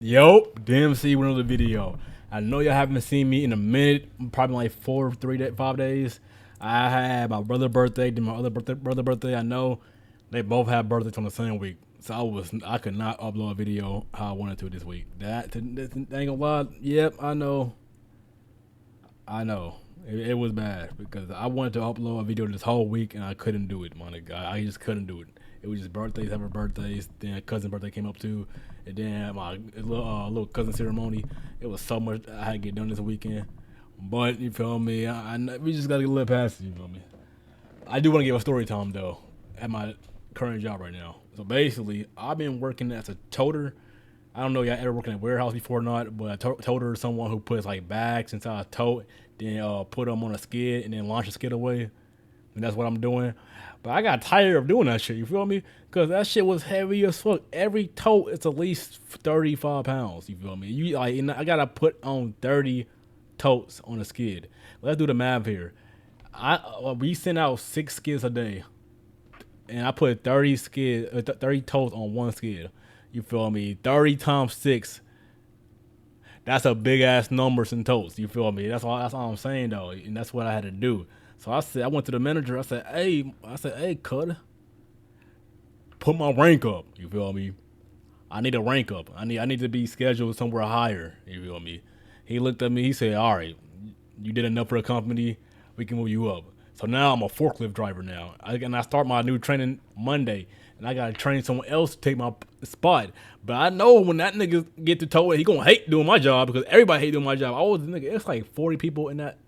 Yo, DMC with another video. I know y'all haven't seen me in a minute, probably like 5 days. I had my brother's birthday, then my other brother birthday. I know they both had birthdays on the same week, so I could not upload a video how I wanted to this week. That ain't gonna lie. Yep, I know. It was bad because I wanted to upload a video this whole week and I couldn't do it, my nigga. I just couldn't do it. It was just birthdays, having birthdays. Then a cousin birthday came up too, and then my little cousin ceremony. It was so much I had to get done this weekend. But you feel me? We just gotta get a little past it. You feel me? I do want to give a story time though at my current job right now. So basically, I've been working as a toter. I don't know if y'all ever worked in a warehouse before or not, but a toter is someone who puts like bags inside a tote, then put them on a skid and then launch a skid away. And that's what I'm doing. But I got tired of doing that shit. You feel me? Because that shit was heavy as fuck. Every tote is at least 35 pounds. You feel me? I gotta put on 30 totes on a skid. Let's do the math here. We send out 6 skids a day, and I put 30 totes on one skid. You feel me? 30 times 6. That's a big ass numbers in totes. You feel me? That's all I'm saying though, and that's what I had to do. So I went to the manager. I said, hey, cut, put my rank up. You feel me? I need a rank up. I need to be scheduled somewhere higher. You feel me? He looked at me. He said, all right, you did enough for the company. We can move you up. So now I'm a forklift driver now. I start my new training Monday, and I gotta train someone else to take my spot. But I know when that nigga get to tow it, he gonna hate doing my job because everybody hate doing my job. I was nigga. It's like 40 people in that.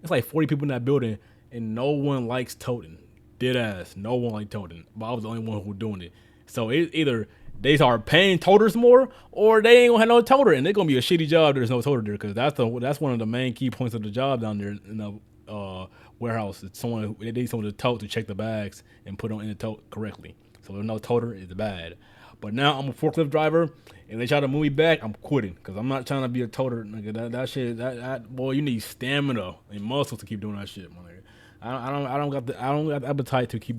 It's like 40 people in that building, and no one likes toting. Dead ass. No one like toting. But I was the only one who doing it. So it either they start paying toters more, or they ain't gonna have no toter, and it's gonna be a shitty job. There's no toter there because that's one of the main key points of the job down there in the warehouse. It's they need someone to tote to check the bags and put them in the tote correctly. So there's no toter. It's bad. But now I'm a forklift driver, and they try to move me back. I'm quitting because I'm not trying to be a toter, nigga. That shit, that boy, you need stamina and muscles to keep doing that shit, my nigga. I don't got the appetite to keep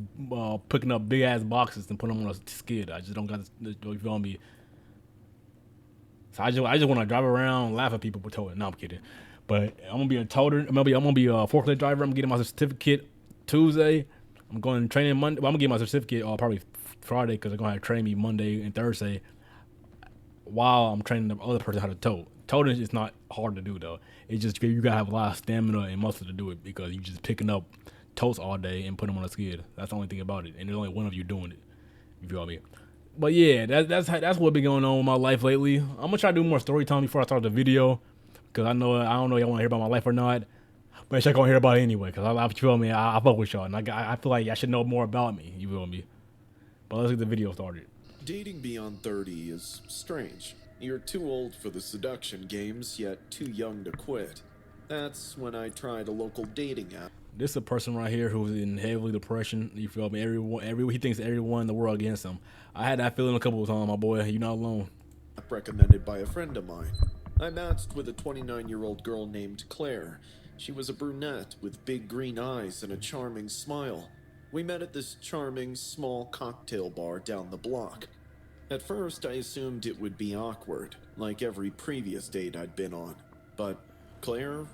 picking up big ass boxes and put them on a skid. I just don't got you feel me. So I just want to drive around, laugh at people for toting. No, I'm kidding. But I'm gonna be a toter. I'm gonna be a forklift driver. I'm getting my certificate Tuesday. I'm going to training Monday. Well, I'm gonna get my certificate probably Friday because they're gonna have to train me Monday and Thursday while I'm training the other person how to tote. Toting is not hard to do though. It's just you gotta have a lot of stamina and muscle to do it because you just picking up totes all day and putting them on a skid. That's the only thing about it, and there's only one of you doing it. You feel me? But yeah, that's what been going on with my life lately. I'm gonna try to do more story time before I start the video because I don't know y'all want to hear about my life or not. But y'all gonna hear about it anyway because I feel me. I fuck with y'all, and I feel like y'all should know more about me. You feel me? But let's get the video started. Dating beyond 30 is strange. You're too old for the seduction games, yet too young to quit. That's when I tried a local dating app. This is a person right here who's in heavily depression. You feel me? He thinks everyone in the world against him. I had that feeling a couple of times, my boy. You're not alone. Recommended by a friend of mine. I matched with a 29-year-old girl named Claire. She was a brunette with big green eyes and a charming smile. We met at this charming, small cocktail bar down the block. At first, I assumed it would be awkward, like every previous date I'd been on. But Claire,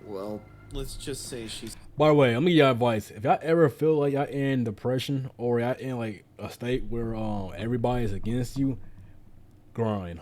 well, let's just say she's... By the way, let me give y'all advice. If y'all ever feel like y'all in depression or y'all in like a state where everybody is against you, grind.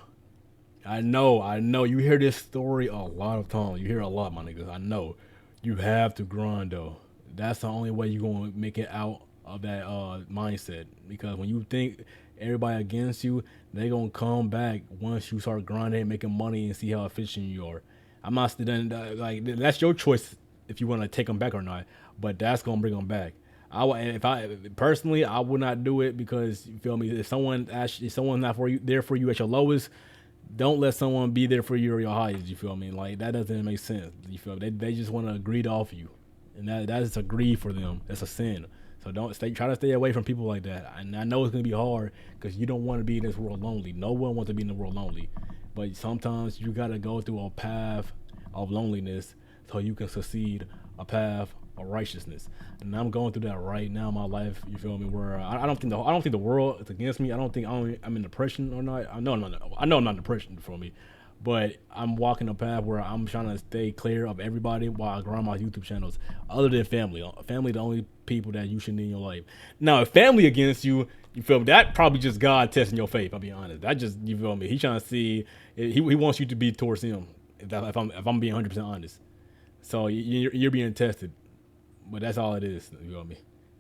I know. You hear this story a lot of times. You hear it a lot, my niggas. I know. You have to grind though. That's the only way you're gonna make it out of that mindset. Because when you think everybody against you, they gonna come back once you start grinding, making money, and see how efficient you are. I'm not still like that's your choice if you want to take them back or not. But that's gonna bring them back. If I personally, I would not do it because you feel me. If someone's not for you there for you at your lowest, don't let someone be there for you or your highest. You feel me? Like that doesn't make sense. You feel me? They just want to greed off you, and that is a greed for them. That's a sin. So try to stay away from people like that. And I know it's gonna be hard because you don't want to be in this world lonely. No one wants to be in the world lonely, but sometimes you gotta go through a path of loneliness so you can succeed a path or righteousness. And I'm going through that right now in my life. You feel me? Where I don't think the world is against me. I don't think I'm in depression or not. I know I'm not in depression. For me, but I'm walking a path where I'm trying to stay clear of everybody while I grow my YouTube channels. Other than family, family the only people that you should need in your life. Now, if family against you, you feel me? That probably just God testing your faith. I'll be honest. That just, you feel me? He trying to see. He wants you to be towards him. If I'm being 100% honest. So you're being tested, but that's all it is. You feel me?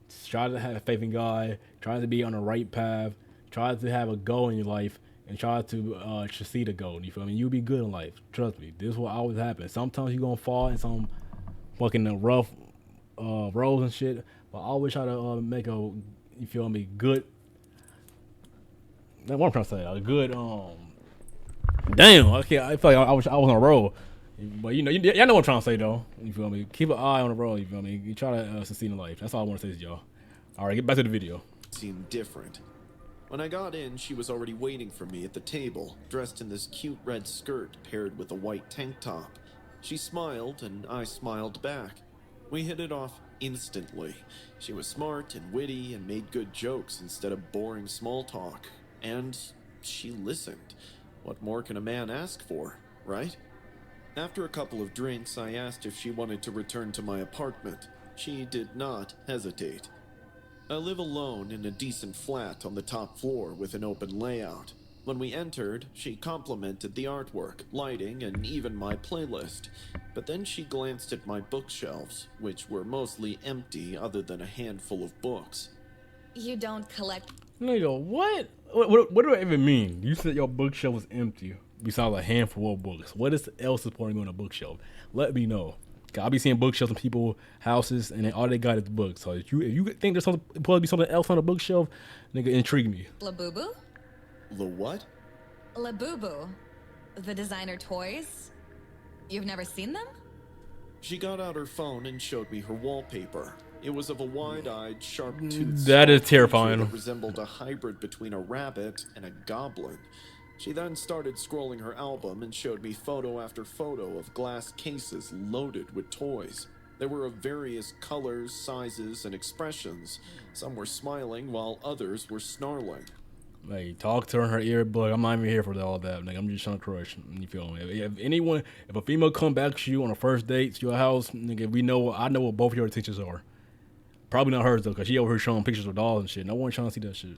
Just try to have faith in God. Try to be on the right path. Try to have a goal in your life, and try to see the goal. You feel me? You'll be good in life. Trust me. This will always happen. Sometimes you're gonna fall in some fucking rough roads and shit, but I always try to make a, you feel me, good. That's what I'm trying to say. A good damn. Okay, I feel like I was on a roll. But you know what I'm trying to say though. You feel me? Keep an eye on the road. You feel me? You try to succeed in life. That's all I want to say to y'all. All right, get back to the video. Seemed different. When I got in, she was already waiting for me at the table, dressed in this cute red skirt paired with a white tank top. She smiled, and I smiled back. We hit it off instantly. She was smart and witty and made good jokes instead of boring small talk. And she listened. What more can a man ask for, right? After a couple of drinks, I asked if she wanted to return to my apartment. She did not hesitate. I live alone in a decent flat on the top floor with an open layout. When we entered, she complimented the artwork, lighting, and even my playlist. But then she glanced at my bookshelves, which were mostly empty other than a handful of books. You don't collect. Nigga, what? What do I even mean? You said your bookshelf was empty besides a handful of books. What else is pouring on a bookshelf? Let me know. Cause I be seeing bookshelves in people's houses, and all they got is books. So if you think there's supposed to be something else on a bookshelf, nigga, intrigue me. Lububu? The what? Lububu. The designer toys? You've never seen them? She got out her phone and showed me her wallpaper. It was of a wide-eyed, sharp-toothed That is small terrifying. creature that resembled a hybrid between a rabbit and a goblin. She then started scrolling her album and showed me photo after photo of glass cases loaded with toys. They were of various colors, sizes, and expressions. Some were smiling while others were snarling. Like, talk to her in her ear, but I'm not even here for all that. Like, I'm just trying to crush. You feel me? If a female come back to you on a first date to your house, nigga, I know what both of your intentions are. Probably not hers though, cause she over here showing pictures of dolls and shit. No one trying to see that shit.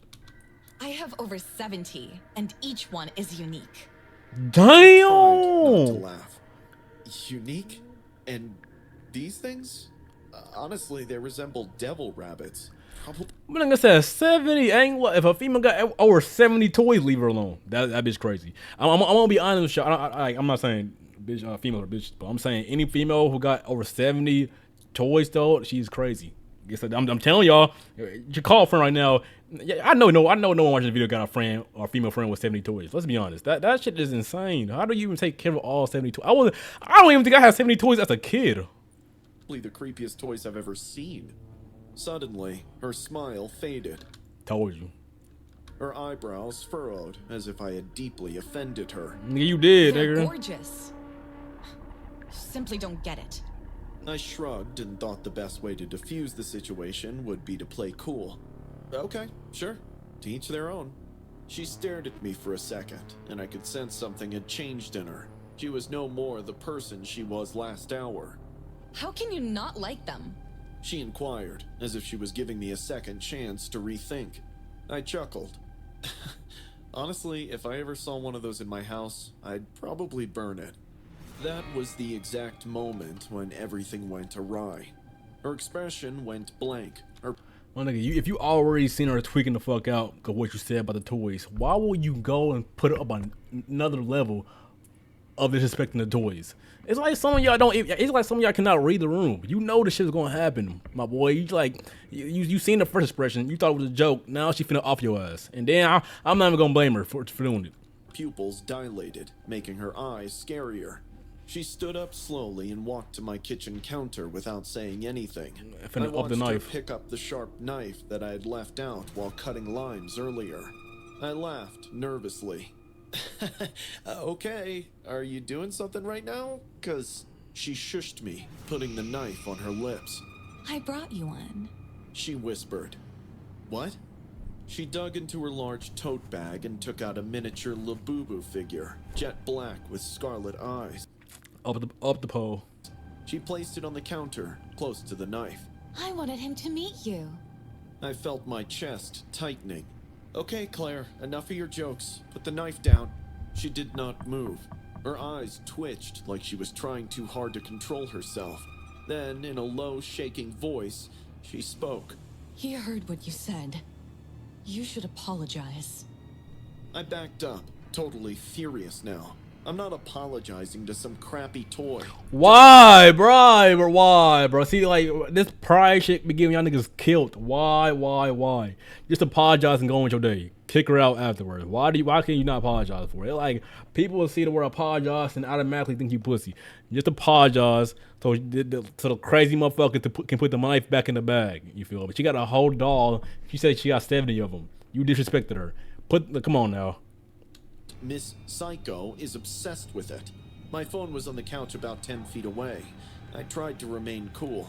I have over 70, and each one is unique. Tried not to Damn! laugh. Unique? And these things? Honestly, they resemble devil rabbits. Probably. But like I said, 70 ain't what. If a female got over 70 toys, leave her alone. That bitch crazy. I'm gonna be honest with you. I'm not saying bitch, female or bitch, but I'm saying any female who got over 70 toys though, she's crazy. I'm telling y'all, your call friend right now. Yeah, I know no one watching the video got a friend or a female friend with 70 toys. Let's be honest. That shit is insane. How do you even take care of all 70 toys? I don't even think I had 70 toys as a kid. The creepiest toys I've ever seen. Suddenly, her smile faded. Told you. Her eyebrows furrowed, as if I had deeply offended her. Nigga, you did, They're nigga. gorgeous. Simply don't get it. I shrugged and thought the best way to diffuse the situation would be to play cool. Okay, sure. To each their own. She stared at me for a second, and I could sense something had changed in her. She was no more the person she was last hour. How can you not like them? She inquired, as if she was giving me a second chance to rethink. I chuckled. Honestly, if I ever saw one of those in my house, I'd probably burn it. That was the exact moment when everything went awry. Her expression went blank. Well, nigga, if you already seen her tweaking the fuck out because what you said about the toys, why will you go and put it up on another level of disrespecting the toys? It's like some of y'all cannot read the room. You know the shit's gonna happen, my boy. You seen the first expression, you thought it was a joke. Now she finna off your ass, and then I'm not even gonna blame her for doing it. Pupils dilated, making her eyes scarier. She stood up slowly and walked to my kitchen counter without saying anything. I watched her pick up the sharp knife that I had left out while cutting limes earlier. I laughed nervously. Okay, are you doing something right now? 'Cause she shushed me, putting the knife on her lips. I brought you one. She whispered. What? She dug into her large tote bag and took out a miniature Lububu figure, jet black with scarlet eyes. Up the pole. She placed it on the counter, close to the knife. I wanted him to meet you. I felt my chest tightening. Okay, Claire, enough of your jokes. Put the knife down. She did not move. Her eyes twitched like she was trying too hard to control herself. Then, in a low, shaking voice, she spoke. He heard what you said. You should apologize. I backed up, totally furious now. I'm not apologizing to some crappy toy. Why, bro? See, like, this pride shit be giving y'all niggas killed. Why? Just apologize and go on with your day. Kick her out afterwards. Why can't you not apologize for it? Like, people will see the word apologize and automatically think you pussy. Just apologize so the crazy motherfucker can put the knife back in the bag. You feel? But she got a whole doll. She said she got 70 of them. You disrespected her. Come on now. Miss Psycho is obsessed with it. My phone was on the couch about 10 feet away. I tried to remain cool.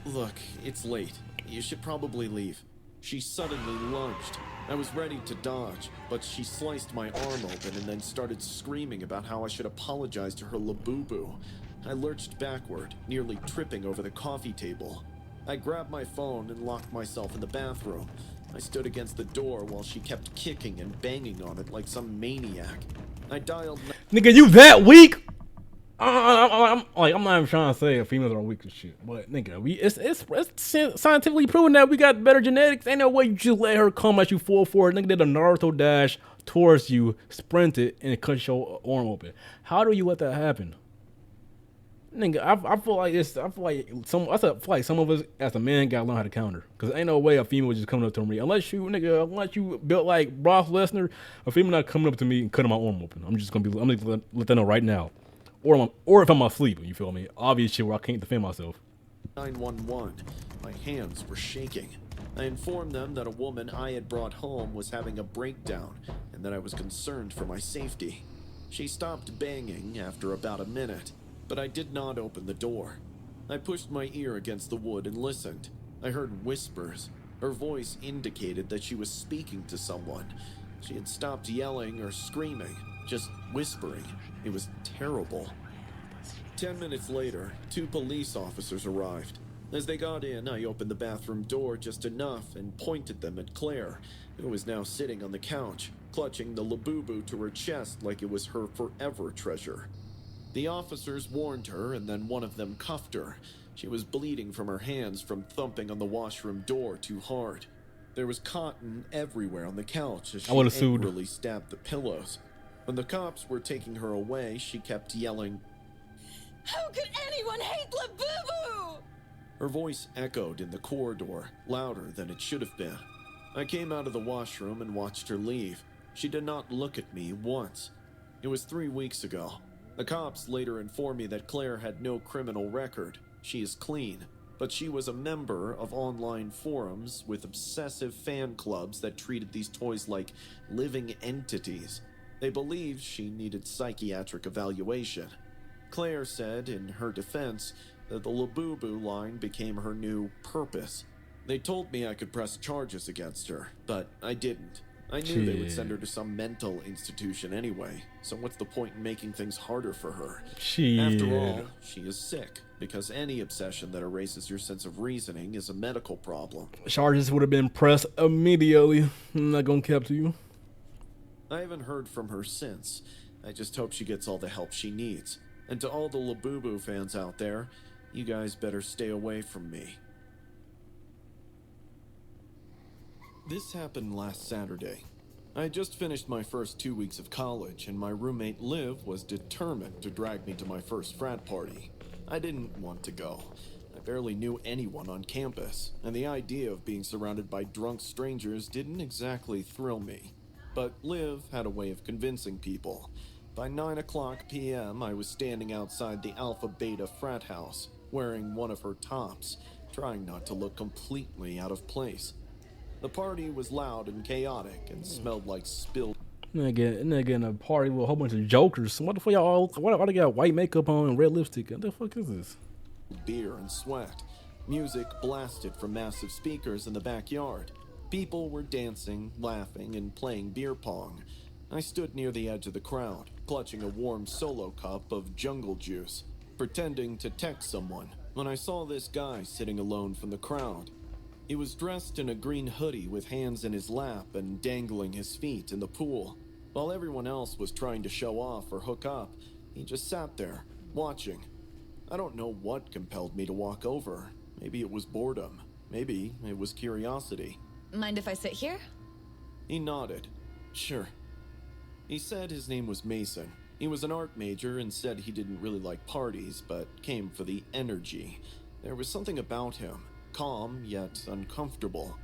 Look, it's late. You should probably leave. She suddenly lunged. I was ready to dodge, but she sliced my arm open and then started screaming about how I should apologize to her Lububu. I lurched backward, nearly tripping over the coffee table. I grabbed my phone and locked myself in the bathroom. I stood against the door while she kept kicking and banging on it like some maniac. I dialed... Nigga, you that weak? I'm not even trying to say females are weak and shit, but nigga, it's scientifically proven that we got better genetics. Ain't no way you just let her come at you full forward. Nigga did a Naruto dash towards you, sprinted, and cut your arm open. How do you let that happen? Nigga, I feel like some of us as a man gotta learn how to counter. Cause ain't no way a female just coming up to me unless you built like Brock Lesnar. A female not coming up to me and cutting my arm open. I'm gonna let them know right now, or if I'm asleep. You feel me? Obvious shit where I can't defend myself. 911. My hands were shaking. I informed them that a woman I had brought home was having a breakdown and that I was concerned for my safety. She stopped banging after about a minute. But I did not open the door. I pushed my ear against the wood and listened. I heard whispers. Her voice indicated that she was speaking to someone. She had stopped yelling or screaming, just whispering. It was terrible. 10 minutes later, 2 police officers arrived. As they got in, I opened the bathroom door just enough and pointed them at Claire, who was now sitting on the couch, clutching the Lububu to her chest like it was her forever treasure. The officers warned her, and then one of them cuffed her. She was bleeding from her hands from thumping on the washroom door too hard. There was cotton everywhere on the couch as she angrily stabbed the pillows. When the cops were taking her away, she kept yelling, "How could anyone hate Lububu?" Her voice echoed in the corridor, louder than it should have been. I came out of the washroom and watched her leave. She did not look at me once. It was 3 weeks ago. The cops later informed me that Claire had no criminal record. She is clean, but she was a member of online forums with obsessive fan clubs that treated these toys like living entities. They believed she needed psychiatric evaluation. Claire said, in her defense, that the Lububu line became her new purpose. They told me I could press charges against her, but I didn't. I knew they would send her to some mental institution anyway, so what's the point in making things harder for her? After all, she is sick, because any obsession that erases your sense of reasoning is a medical problem. Charges would have been pressed immediately. I'm not gonna cap to you. I haven't heard from her since. I just hope she gets all the help she needs. And to all the Lububu fans out there, you guys better stay away from me. This happened last Saturday. I had just finished my first 2 weeks of college, and my roommate Liv was determined to drag me to my first frat party. I didn't want to go. I barely knew anyone on campus, and the idea of being surrounded by drunk strangers didn't exactly thrill me. But Liv had a way of convincing people. By 9:00 p.m., I was standing outside the Alpha Beta frat house, wearing one of her tops, trying not to look completely out of place. The party was loud and chaotic and smelled like spilled. Nigga in a party with a whole bunch of jokers. What the fuck y'all? Why they got white makeup on and red lipstick? What the fuck is this? Beer and sweat. Music blasted from massive speakers in the backyard. People were dancing, laughing, and playing beer pong. I stood near the edge of the crowd, clutching a warm solo cup of jungle juice, pretending to text someone, when I saw this guy sitting alone from the crowd. He was dressed in a green hoodie with hands in his lap and dangling his feet in the pool. While everyone else was trying to show off or hook up, he just sat there, watching. I don't know what compelled me to walk over. Maybe it was boredom. Maybe it was curiosity. Mind if I sit here? He nodded. Sure. He said his name was Mason. He was an art major and said he didn't really like parties, but came for the energy. There was something about him, calm yet uncomfortable.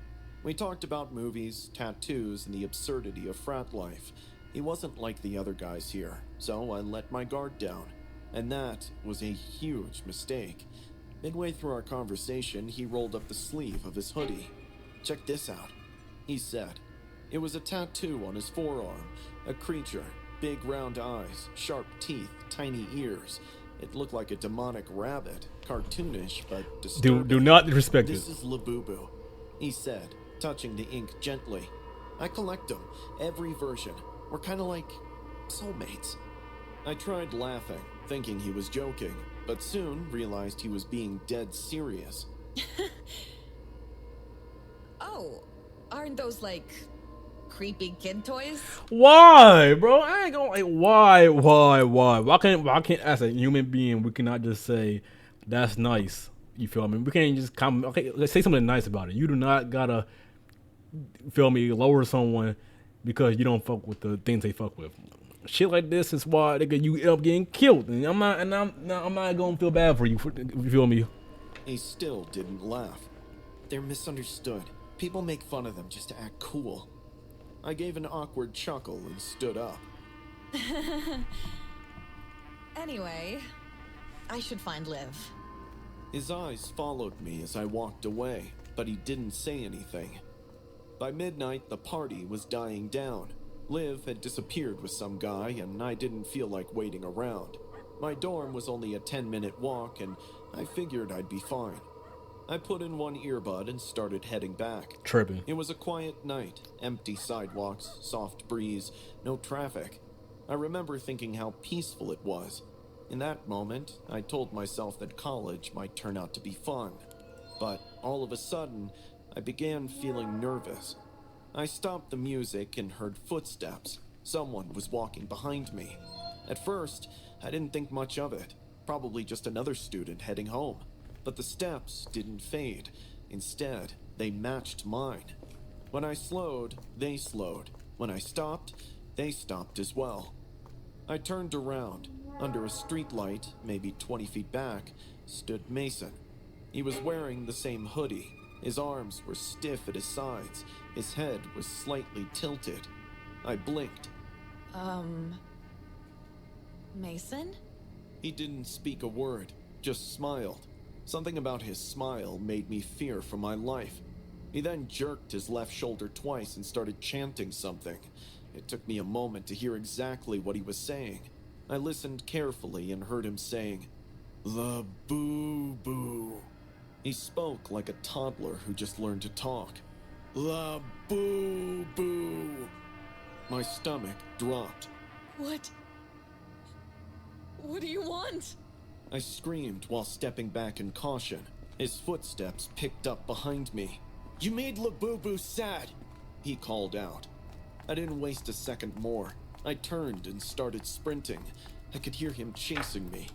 We talked about movies, tattoos, and the absurdity of frat life. He wasn't like the other guys here, so I let my guard down. And that was a huge mistake. Midway through our conversation, he rolled up the sleeve of his hoodie. Check this out, he said. It was a tattoo on his forearm, a creature, big round eyes, sharp teeth, tiny ears. It looked like a demonic rabbit, cartoonish but disturbing. Do not disrespect it. This is Lububu, he said, touching the ink gently. I collect them, every version. We're kind of like soulmates. I tried laughing, thinking he was joking, but soon realized he was being dead serious. Oh, aren't those like creepy kid toys? Why, bro? I ain't gonna like why? Why can't as a human being we cannot just say that's nice? You feel me? We can't just come. Okay, let's say something nice about it. You do not gotta feel me lower someone because you don't fuck with the things they fuck with. Shit like this is why you end up getting killed, and I'm not gonna feel bad for you. You feel me? He still didn't laugh. They're misunderstood. People make fun of them just to act cool. I gave an awkward chuckle and stood up. Anyway, I should find Liv. His eyes followed me as I walked away, but he didn't say anything. By midnight, the party was dying down. Liv had disappeared with some guy, and I didn't feel like waiting around. My dorm was only a 10-minute walk, and I figured I'd be fine. I put in one earbud and started heading back. Tripping. It was a quiet night, empty sidewalks, soft breeze, no traffic. I remember thinking how peaceful it was. In that moment, I told myself that college might turn out to be fun. But all of a sudden, I began feeling nervous. I stopped the music and heard footsteps. Someone was walking behind me. At first, I didn't think much of it. Probably just another student heading home. But the steps didn't fade. Instead, they matched mine. When I slowed, they slowed. When I stopped, they stopped as well. I turned around. Under a streetlight, maybe 20 feet back, stood Mason. He was wearing the same hoodie. His arms were stiff at his sides. His head was slightly tilted. I blinked. Mason? He didn't speak a word, just smiled. Something about his smile made me fear for my life. He then jerked his left shoulder twice and started chanting something. It took me a moment to hear exactly what he was saying. I listened carefully and heard him saying, "Lububu." He spoke like a toddler who just learned to talk. "Lububu." My stomach dropped. What do you want? I screamed while stepping back in caution. His footsteps picked up behind me. "You made Lububu sad," he called out. I didn't waste a second more. I turned and started sprinting. I could hear him chasing me.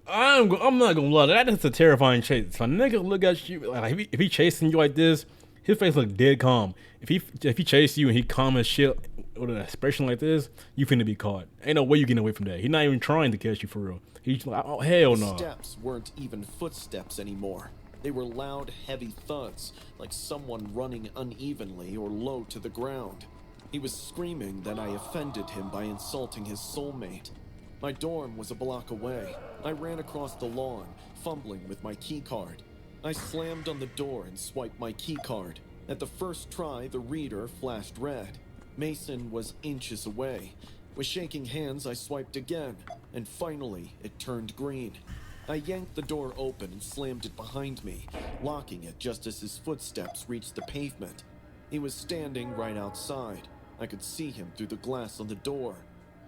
I'm not gonna lie, that is a terrifying chase. If a nigga look at you, like if he chasing you like this, his face look dead calm. If he chase you and he calm as shit with an expression like this, you finna be caught. Ain't no way you getting away from that. He's not even trying to catch you for real. He's like, oh hell no. The steps weren't even footsteps anymore. They were loud, heavy thuds, like someone running unevenly or low to the ground. He was screaming that I offended him by insulting his soulmate. My dorm was a block away. I ran across the lawn, fumbling with my keycard. I slammed on the door and swiped my keycard. At the first try, the reader flashed red. Mason was inches away. With shaking hands, I swiped again, and finally, it turned green. I yanked the door open and slammed it behind me, locking it just as his footsteps reached the pavement. He was standing right outside. I could see him through the glass on the door.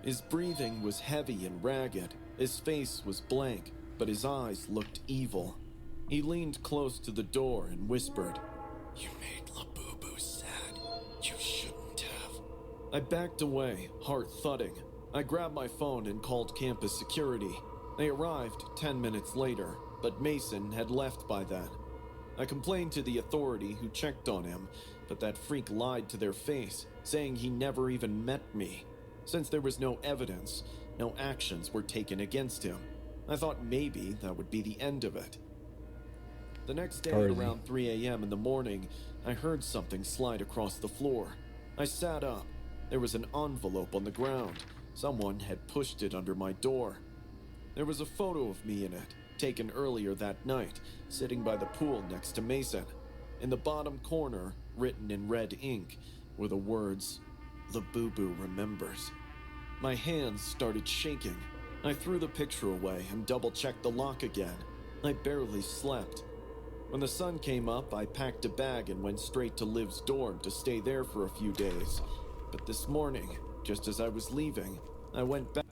His breathing was heavy and ragged. His face was blank, but his eyes looked evil. He leaned close to the door and whispered, "You made Lububu sad. You shouldn't have." I backed away, heart thudding. I grabbed my phone and called campus security. They arrived 10 minutes later, but Mason had left by then. I complained to the authority who checked on him, but that freak lied to their face, saying he never even met me. Since there was no evidence, no actions were taken against him. I thought maybe that would be the end of it. The next day at around 3 a.m. in the morning, I heard something slide across the floor. I sat up. There was an envelope on the ground. Someone had pushed it under my door. There was a photo of me in it, taken earlier that night, sitting by the pool next to Mason. In the bottom corner, written in red ink, were the words, "Lububu remembers." My hands started shaking. I threw the picture away and double-checked the lock again. I barely slept. When the sun came up, I packed a bag and went straight to Liv's dorm to stay there for a few days. But this morning, just as I was leaving, I went back.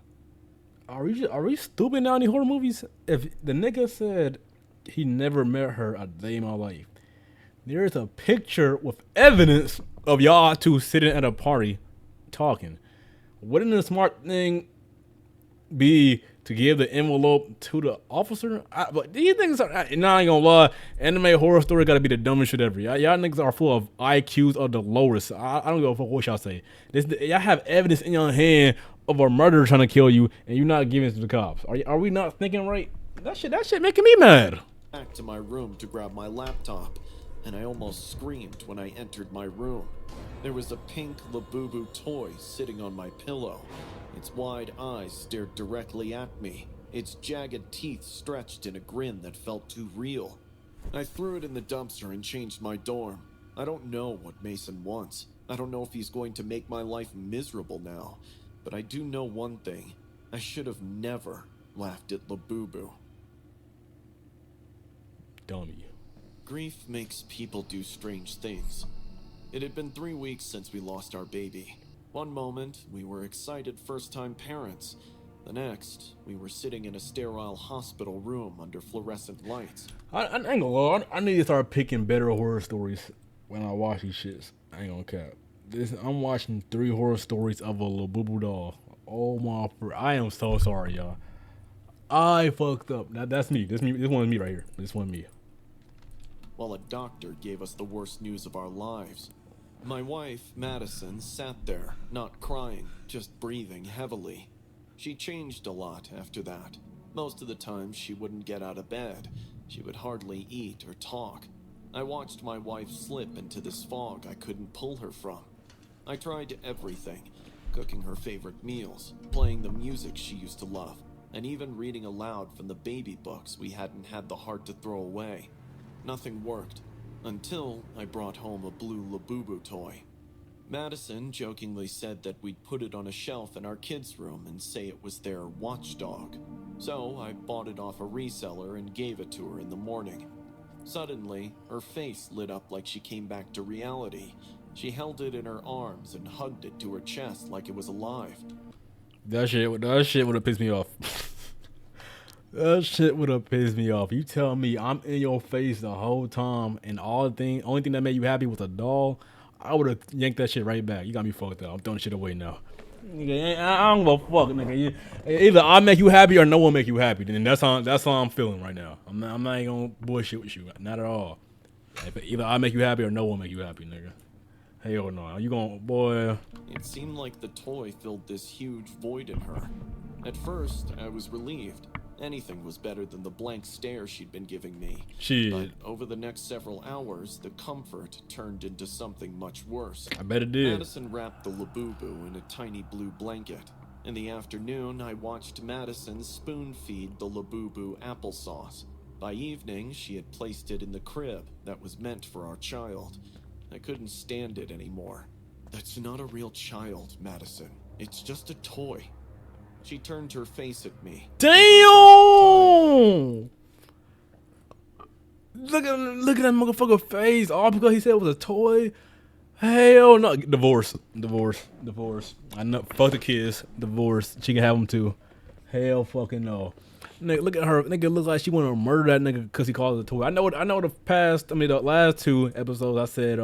Are we stupid now in these horror movies? If the nigga said he never met her a day in my life, there's a picture with evidence of y'all two sitting at a party talking. Wouldn't the smart thing be to give the envelope to the officer? But these things are, nah, I ain't gonna lie, anime horror story gotta be the dumbest shit ever. Y'all niggas are full of IQs of the lowest. I don't give a fuck what y'all say. Y'all have evidence in your hand of a murderer trying to kill you, and you're not giving it to the cops. Are we not thinking right? That shit making me mad. Back to my room to grab my laptop, and I almost screamed when I entered my room. There was a pink Lububu toy sitting on my pillow. Its wide eyes stared directly at me, its jagged teeth stretched in a grin that felt too real. I threw it in the dumpster and changed my dorm. I don't know what Mason wants. I don't know if he's going to make my life miserable now. But I do know one thing. I should have never laughed at Lububu. Dummy. Grief makes people do strange things. It had been 3 weeks since we lost our baby. One moment, we were excited first-time parents. The next, we were sitting in a sterile hospital room under fluorescent lights. I ain't gonna lie, I need to start picking better horror stories when I watch these shits. I ain't gonna cap. I'm watching 3 horror stories of a Lububu doll. Oh my! I am so sorry, y'all. I fucked up. That's me. This one is me right here. This one me. While a doctor gave us the worst news of our lives. My wife, Madison, sat there, not crying, just breathing heavily. She changed a lot after that. Most of the time, she wouldn't get out of bed. She would hardly eat or talk. I watched my wife slip into this fog I couldn't pull her from. I tried everything, cooking her favorite meals, playing the music she used to love, and even reading aloud from the baby books we hadn't had the heart to throw away. Nothing worked, until I brought home a blue Lububu toy. Madison jokingly said that we'd put it on a shelf in our kids' room and say it was their watchdog. So I bought it off a reseller and gave it to her in the morning. Suddenly, her face lit up like she came back to reality. She held it in her arms and hugged it to her chest like it was alive. That shit would have pissed me off. That shit would have pissed me off. You tell me I'm in your face the whole time, and only thing that made you happy was a doll, I would have yanked that shit right back. You got me fucked up. I'm throwing shit away now. Nigga, I don't give a fuck, nigga. Either I make you happy or no one make you happy. Then that's how I'm feeling right now. I'm not even gonna bullshit with you. Not at all. Either I make you happy or no one make you happy, nigga. Hell no. You gonna, boy. It seemed like the toy filled this huge void in her. At first, I was relieved. Anything was better than the blank stare she'd been giving me. Shit. But over the next several hours, the comfort turned into something much worse. I bet it did. Madison wrapped the Lububu in a tiny blue blanket. In the afternoon, I watched Madison spoon-feed the Lububu applesauce. By evening, she had placed it in the crib that was meant for our child. I couldn't stand it anymore. That's not a real child, Madison. It's just a toy. She turned her face at me. Damn! on. Look at that motherfucker face. All because he said it was a toy. Hell no. Divorce. I know. Fuck the kids. Divorce. She can have them too. Hell fucking no. Nigga, look at her. Nigga looks like she want to murder that nigga because he called it a toy. I know the last 2 episodes I said,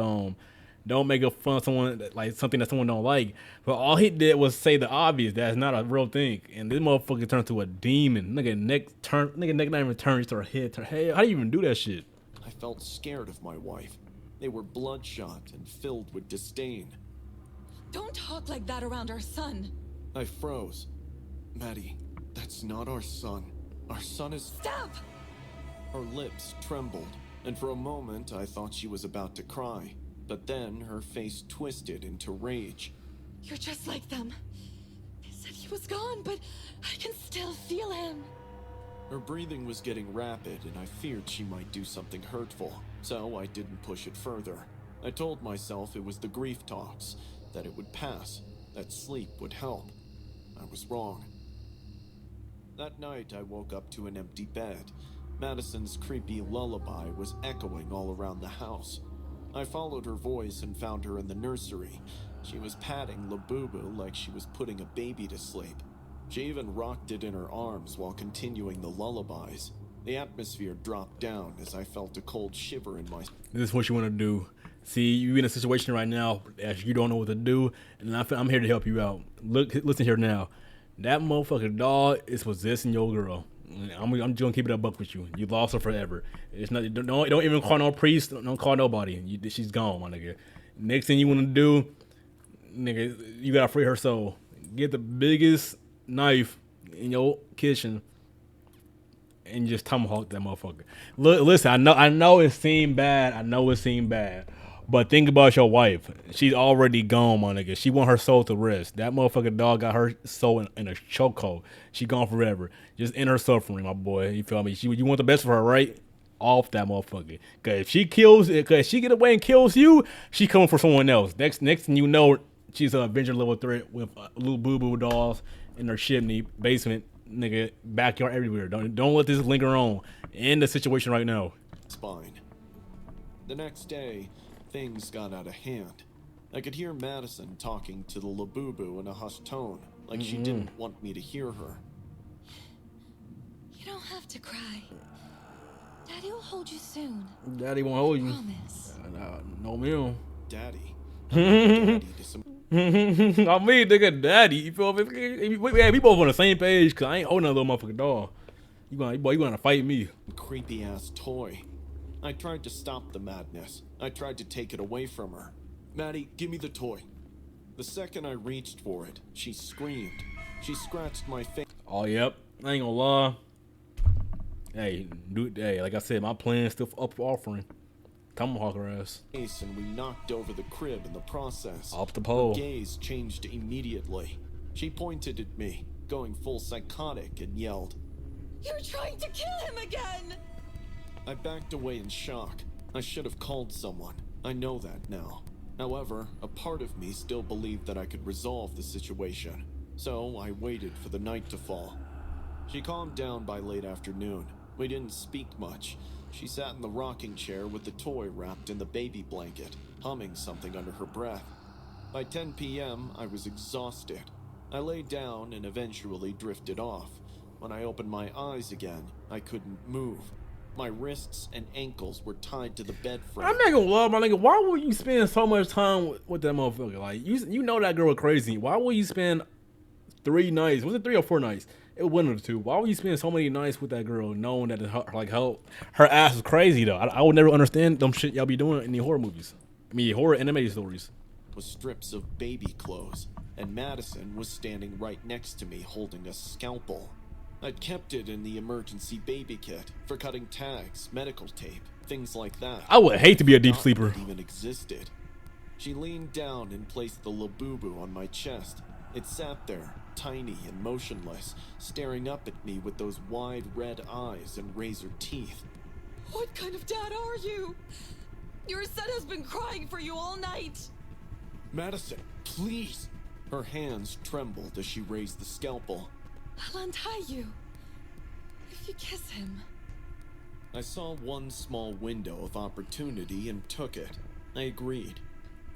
don't make a fun of someone, like something that someone don't like. But all he did was say the obvious. That's not a real thing. And this motherfucker turned to a demon. Nigga neck not even turn, just her head turn. Hey, how do you even do that shit? I felt scared of my wife. They were bloodshot and filled with disdain. Don't talk like that around our son. I froze. Maddie, that's not our son. Our son is... Stop! Her lips trembled, and for a moment I thought she was about to cry. But then her face twisted into rage. You're just like them. They said he was gone, but I can still feel him. Her breathing was getting rapid, and I feared she might do something hurtful, so I didn't push it further. I told myself it was the grief talks, that it would pass, that sleep would help. I was wrong. That night, I woke up to an empty bed. Madison's creepy lullaby was echoing all around the house. I followed her voice and found her in the nursery. She was patting Lububu like she was putting a baby to sleep. She even rocked it in her arms while continuing the lullabies. The atmosphere dropped down as I felt a cold shiver in my... This is what you want to do. See, you're in a situation right now as you don't know what to do, and I'm here to help you out. Listen here now. That motherfucking dog is possessing your girl. I'm just gonna keep it a buck with you. You lost her forever. It's not. Don't even call no priest. Don't call nobody. She's gone, my nigga. Next thing you want to do, nigga, you gotta free her soul. Get the biggest knife in your kitchen and just tomahawk that motherfucker. Look, listen. I know it seemed bad. But think about your wife. She's already gone, my nigga. She want her soul to rest. That motherfucking dog got her soul in a chokehold. She gone forever. Just in her suffering, my boy. You feel me? You want the best for her, right? Off that motherfucker. Cause if she get away and kills you, she coming for someone else. Next thing you know, she's a Avenger level threat with Lububu dolls in her chimney, basement, nigga, backyard, everywhere. Don't let this linger on. End the situation right now. Spine. The next day, things got out of hand. I could hear Madison talking to the Lububu in a hushed tone, like she didn't want me to hear her. You don't have to cry. Daddy will hold you soon. Daddy won't hold you. Promise. No, me. Daddy. Daddy to some... I mean, nigga, daddy. You feel me? We both on the same page, cause I ain't holding that little motherfucking dog. You gonna fight me? Creepy ass toy. I tried to stop the madness. I tried to take it away from her. Maddie, give me the toy. The second I reached for it, she screamed. She scratched my face. Oh, yep. I ain't gonna lie. Hey, like I said, my plan's still up for offering. Tomahawk her ass. And we knocked over the crib in the process. Off the pole. Her gaze changed immediately. She pointed at me, going full psychotic, and yelled, You're trying to kill him again! I backed away in shock. I should have called someone. I know that now. However, a part of me still believed that I could resolve the situation. So I waited for the night to fall. She calmed down by late afternoon. We didn't speak much. She sat in the rocking chair with the toy wrapped in the baby blanket, humming something under her breath. By 10 p.m., I was exhausted. I lay down and eventually drifted off. When I opened my eyes again, I couldn't move. My wrists and ankles were tied to the bed frame. I'm not gonna lie, my nigga. Why would you spend so much time with that motherfucker? Like, you know that girl was crazy. Why would you spend 3 nights? Was it 3 or 4 nights? It was one of the 2. Why would you spend so many nights with that girl, knowing that her ass is crazy though? I would never understand them shit y'all be doing in the horror movies. I mean, horror animated stories. With strips of baby clothes, and Madison was standing right next to me holding a scalpel. I'd kept it in the emergency baby kit for cutting tags, medical tape, things like that. I would hate to be a deep sleeper. It even existed. She leaned down and placed the Lububu on my chest. It sat there, tiny and motionless, staring up at me with those wide red eyes and razor teeth. What kind of dad are you? Your son has been crying for you all night. Madison, please! Her hands trembled as she raised the scalpel. I'll untie you. If if you kiss him? I saw one small window of opportunity and took it. I agreed.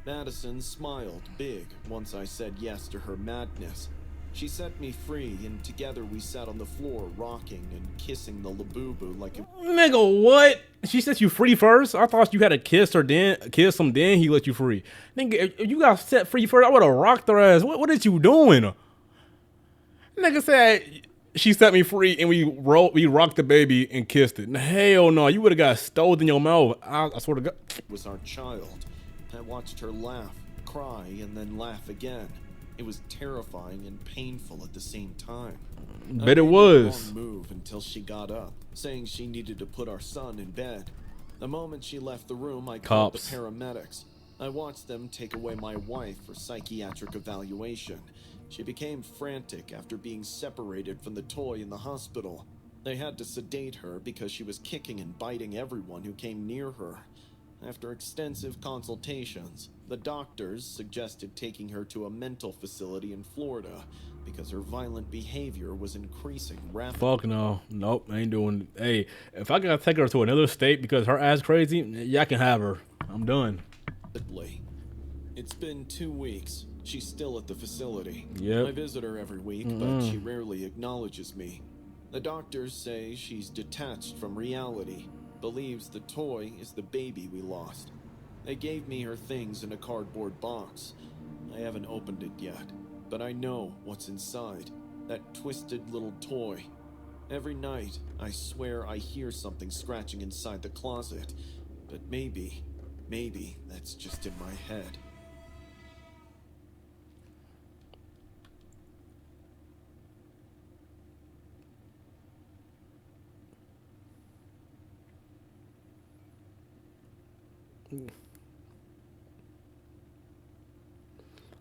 Madison smiled big once I said yes to her madness. She set me free, and together we sat on the floor rocking and kissing the Lububu like a— Nigga, what? She set you free first? I thought you had to kiss her, then kiss him, then he let you free. Nigga, if you got set free first, I would have rocked her ass. What is you doing? Nigga said she set me free and we rocked the baby and kissed it. Hell no, you would have got stowed in your mouth. I swear to God. was our child. I watched her laugh, cry, and then laugh again. It was terrifying and painful at the same time. Bet it I made was. a wrong move until she got up, saying she needed to put our son in bed. The moment she left the room, I called the Cops. paramedics. I watched them take away my wife for psychiatric evaluation. She became frantic after being separated from the toy in the hospital. They had to sedate her because she was kicking and biting everyone who came near her. After extensive consultations, the doctors suggested taking her to a mental facility in Florida because her violent behavior was increasing rapidly. Fuck no. Nope, I ain't doing. Hey, if I gotta take her to another state because her ass crazy, yeah, I can have her. I'm done. It's been 2 weeks. She's still at the facility. Yep. I visit her every week, but she rarely acknowledges me. The doctors say she's detached from reality, believes the toy is the baby we lost. They gave me her things in a cardboard box. I haven't opened it yet, but I know what's inside. That twisted little toy. Every night, I swear I hear something scratching inside the closet. But maybe that's just in my head.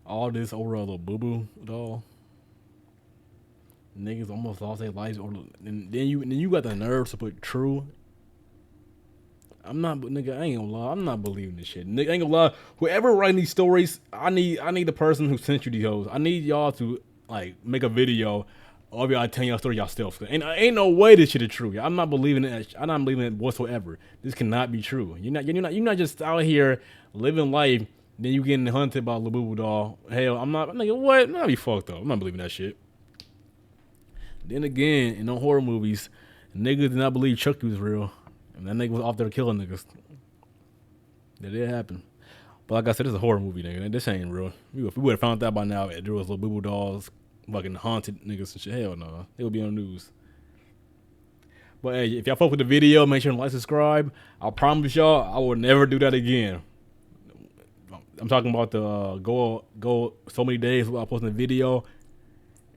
All this over a little boo-boo doll. Niggas almost lost their lives over, and then you got the nerve to put true. I'm not, nigga. I ain't gonna lie. I'm not believing this shit. Nigga, I ain't gonna lie. Whoever writing these stories, I need the person who sent you these hoes. I need y'all to like make a video of y'all telling y'all story yourself. Ain't no way this shit is true. I'm not believing it. I'm not believing it whatsoever. This cannot be true. You're not just out here living life. Then you getting hunted by a Lububu doll. Hell, I'm not. Nigga, what? I'm not be fucked up. I'm not believing that shit. Then again, in the horror movies, niggas did not believe Chucky was real. And that nigga was off there killing niggas. That did happen. But like I said, this is a horror movie, nigga. This ain't real. If we would have found out by now that there was little boo-boo dolls, fucking haunted niggas and shit, hell no. They would be on the news. But hey, if y'all fuck with the video, make sure to like, subscribe. I promise y'all, I will never do that again. I'm talking about the go so many days without posting a video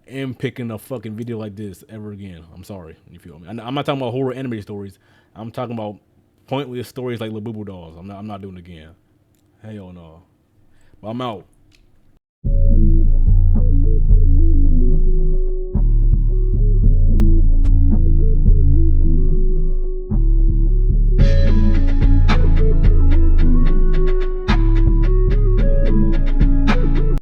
and picking a fucking video like this ever again. I'm sorry. You feel me? I'm not talking about horror animated stories. I'm talking about pointless stories like Lububu dolls. I'm not doing it again. Hell no. But I'm out.